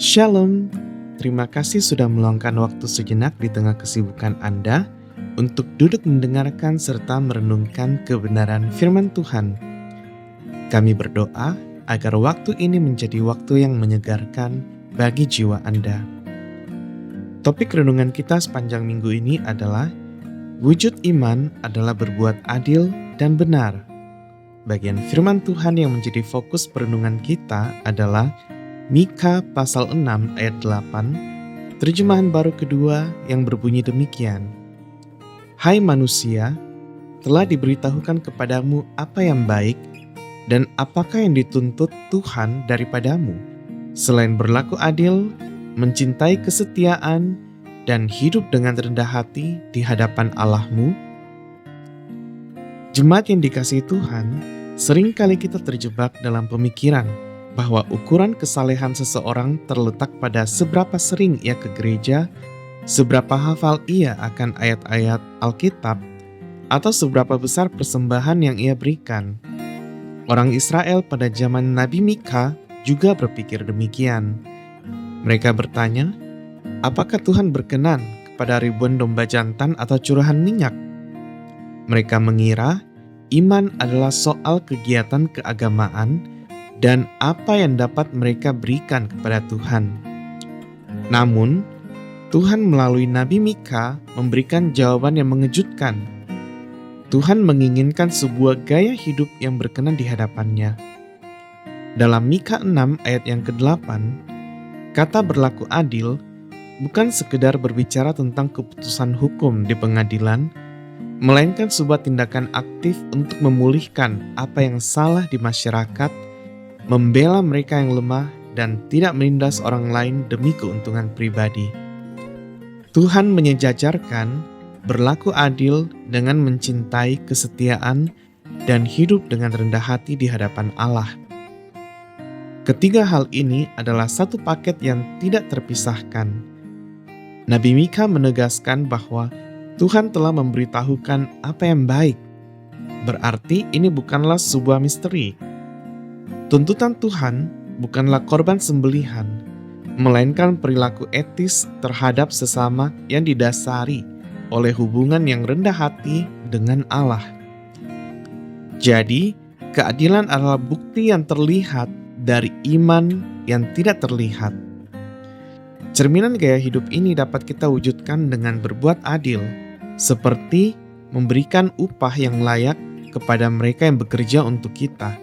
Shalom, terima kasih sudah meluangkan waktu sejenak di tengah kesibukan Anda untuk duduk mendengarkan serta merenungkan kebenaran firman Tuhan. Kami berdoa agar waktu ini menjadi waktu yang menyegarkan bagi jiwa Anda. Topik renungan kita sepanjang minggu ini adalah wujud iman adalah berbuat adil dan benar. Bagian firman Tuhan yang menjadi fokus perenungan kita adalah Mika pasal 6 ayat 8, terjemahan baru kedua yang berbunyi demikian. Hai manusia, telah diberitahukan kepadamu apa yang baik dan apakah yang dituntut Tuhan daripadamu, selain berlaku adil, mencintai kesetiaan, dan hidup dengan rendah hati di hadapan Allahmu. Jemaat yang dikasihi Tuhan, seringkali kita terjebak dalam pemikiran bahwa ukuran kesalehan seseorang terletak pada seberapa sering ia ke gereja, seberapa hafal ia akan ayat-ayat Alkitab, atau seberapa besar persembahan yang ia berikan. Orang Israel pada zaman Nabi Mika juga berpikir demikian. Mereka bertanya, apakah Tuhan berkenan kepada ribuan domba jantan atau curahan minyak? Mereka mengira iman adalah soal kegiatan keagamaan dan apa yang dapat mereka berikan kepada Tuhan. Namun, Tuhan melalui Nabi Mika memberikan jawaban yang mengejutkan. Tuhan menginginkan sebuah gaya hidup yang berkenan di hadapannya. Dalam Mika 6 ayat yang ke-8, kata berlaku adil bukan sekedar berbicara tentang keputusan hukum di pengadilan, melainkan sebuah tindakan aktif untuk memulihkan apa yang salah di masyarakat, membela mereka yang lemah, dan tidak menindas orang lain demi keuntungan pribadi. Tuhan menyejajarkan berlaku adil dengan mencintai kesetiaan dan hidup dengan rendah hati di hadapan Allah. Ketiga hal ini adalah satu paket yang tidak terpisahkan. Nabi Mika menegaskan bahwa Tuhan telah memberitahukan apa yang baik. Berarti ini bukanlah sebuah misteri. Tuntutan Tuhan bukanlah korban sembelihan, melainkan perilaku etis terhadap sesama yang didasari oleh hubungan yang rendah hati dengan Allah. Jadi, keadilan adalah bukti yang terlihat dari iman yang tidak terlihat. Cerminan gaya hidup ini dapat kita wujudkan dengan berbuat adil, seperti memberikan upah yang layak kepada mereka yang bekerja untuk kita,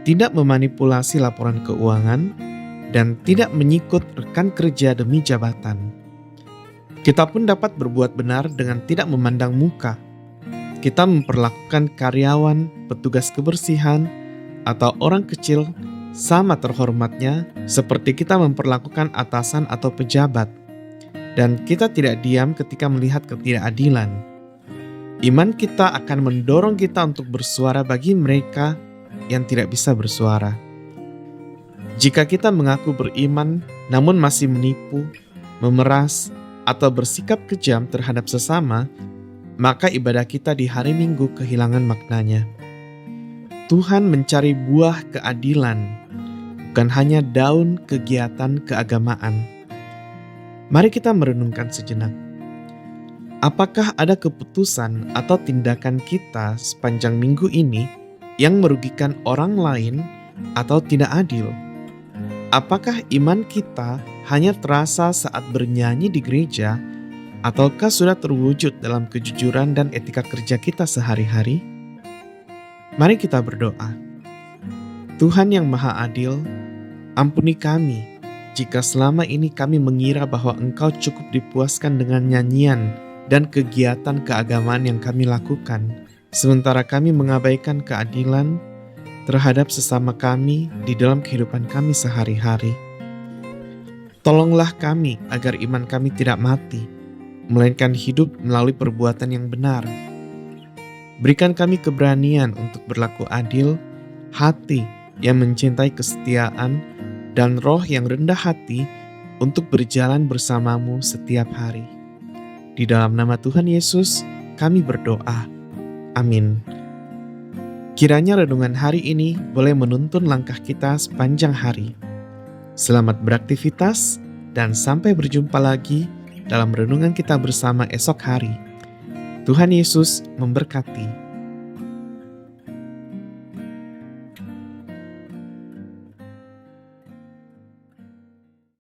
tidak memanipulasi laporan keuangan, dan tidak menyikut rekan kerja demi jabatan. Kita pun dapat berbuat benar dengan tidak memandang muka. Kita memperlakukan karyawan, petugas kebersihan, atau orang kecil sama terhormatnya seperti kita memperlakukan atasan atau pejabat. Dan kita tidak diam ketika melihat ketidakadilan. Iman kita akan mendorong kita untuk bersuara bagi mereka yang tidak bisa bersuara. Jika kita mengaku beriman namun masih menipu, memeras, atau bersikap kejam terhadap sesama, maka ibadah kita di hari Minggu kehilangan maknanya. Tuhan mencari buah keadilan, bukan hanya daun kegiatan keagamaan. Mari kita merenungkan sejenak. Apakah ada keputusan atau tindakan kita sepanjang minggu ini yang merugikan orang lain atau tidak adil? Apakah iman kita hanya terasa saat bernyanyi di gereja, ataukah sudah terwujud dalam kejujuran dan etika kerja kita sehari-hari? Mari kita berdoa. Tuhan yang Maha Adil, ampuni kami jika selama ini kami mengira bahwa Engkau cukup dipuaskan dengan nyanyian dan kegiatan keagamaan yang kami lakukan, sementara kami mengabaikan keadilan terhadap sesama kami di dalam kehidupan kami sehari-hari. Tolonglah kami agar iman kami tidak mati, melainkan hidup melalui perbuatan yang benar. Berikan kami keberanian untuk berlaku adil, hati yang mencintai kesetiaan, dan roh yang rendah hati untuk berjalan bersamamu setiap hari. Di dalam nama Tuhan Yesus, kami berdoa. Amin. Kiranya renungan hari ini boleh menuntun langkah kita sepanjang hari. Selamat beraktivitas dan sampai berjumpa lagi dalam renungan kita bersama esok hari. Tuhan Yesus memberkati.